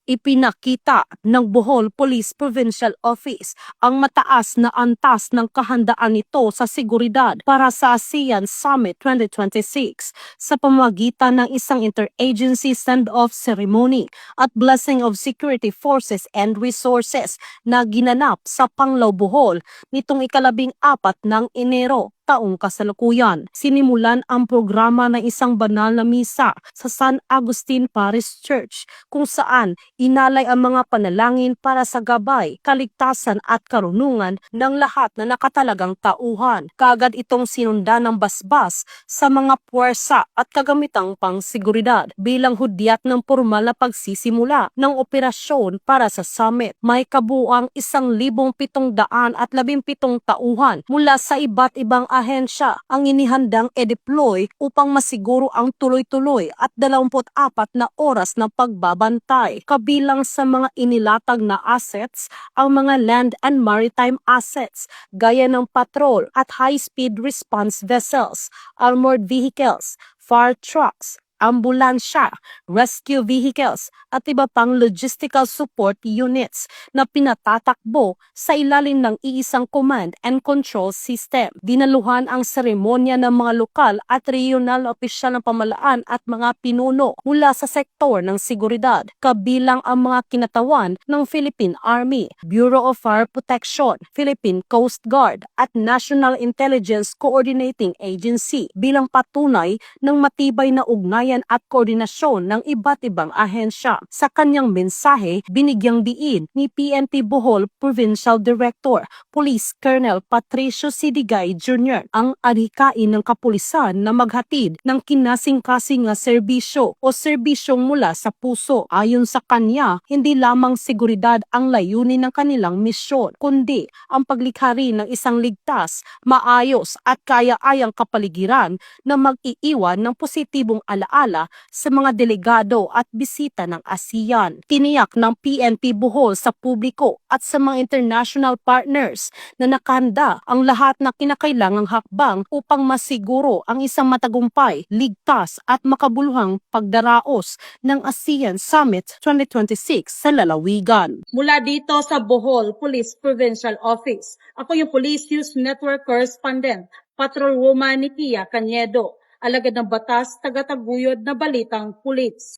Ipinakita ng Bohol Police Provincial Office ang mataas na antas ng kahandaan nito sa seguridad para sa ASEAN Summit 2026 sa pamamagitan ng isang interagency send-off ceremony at blessing of security forces and resources na ginanap sa Panglao, Bohol nitong 14 ng Enero taong kasalukuyan. Sinimulan ang programa ng isang banal na misa sa San Agustin Parish Church kung saan inalay ang mga panalangin para sa gabay, kaligtasan at karunungan ng lahat na nakatalagang tauhan. Kaagad itong sinundan ng basbas sa mga puwersa at kagamitang pangseguridad bilang hudyat ng pormal na pagsisimula ng operasyon para sa summit. May kabuang 1,717 tauhan mula sa iba't ibang ahensya ang inihandang e-deploy upang masiguro ang tuloy-tuloy at 24 na oras na pagbabantay. Kabilang sa mga inilatag na assets ang mga land and maritime assets gaya ng patrol at high-speed response vessels, armored vehicles, fire trucks, ambulansya, rescue vehicles at iba pang logistical support units na pinatatakbo sa ilalim ng iisang command and control system. Dinaluhan ang seremonya ng mga lokal at regional na opisyal ng pamahalaan at mga pinuno mula sa sektor ng seguridad, kabilang ang mga kinatawan ng Philippine Army, Bureau of Fire Protection, Philippine Coast Guard at National Intelligence Coordinating Agency bilang patunay ng matibay na ugnayan at koordinasyon ng iba't ibang ahensya. Sa kanyang mensahe, binigyang diin ni PNP Bohol Provincial Director, Police Colonel Patricio Sidigay Jr. ang adhikain ng kapulisan na maghatid ng kinasing-kasing na serbisyo o serbisyong mula sa puso. Ayon sa kanya, hindi lamang seguridad ang layunin ng kanilang misyon, kundi ang paglikha rin ng isang ligtas, maayos at kaya-ayang kapaligiran na mag-iiwan ng positibong alaala sa mga delegado at bisita ng ASEAN. Tiniyak ng PNP Bohol sa publiko at sa mga international partners na nakahanda ang lahat na kinakailangang hakbang upang masiguro ang isang matagumpay, ligtas at makabuluhang pagdaraos ng ASEAN Summit 2026 sa lalawigan. Mula dito sa Bohol Police Provincial Office, ako yung Police News Network Correspondent, Patrolwoman Nikia Cañedo, alagad ng batas, tagataguyod na balitang pulis.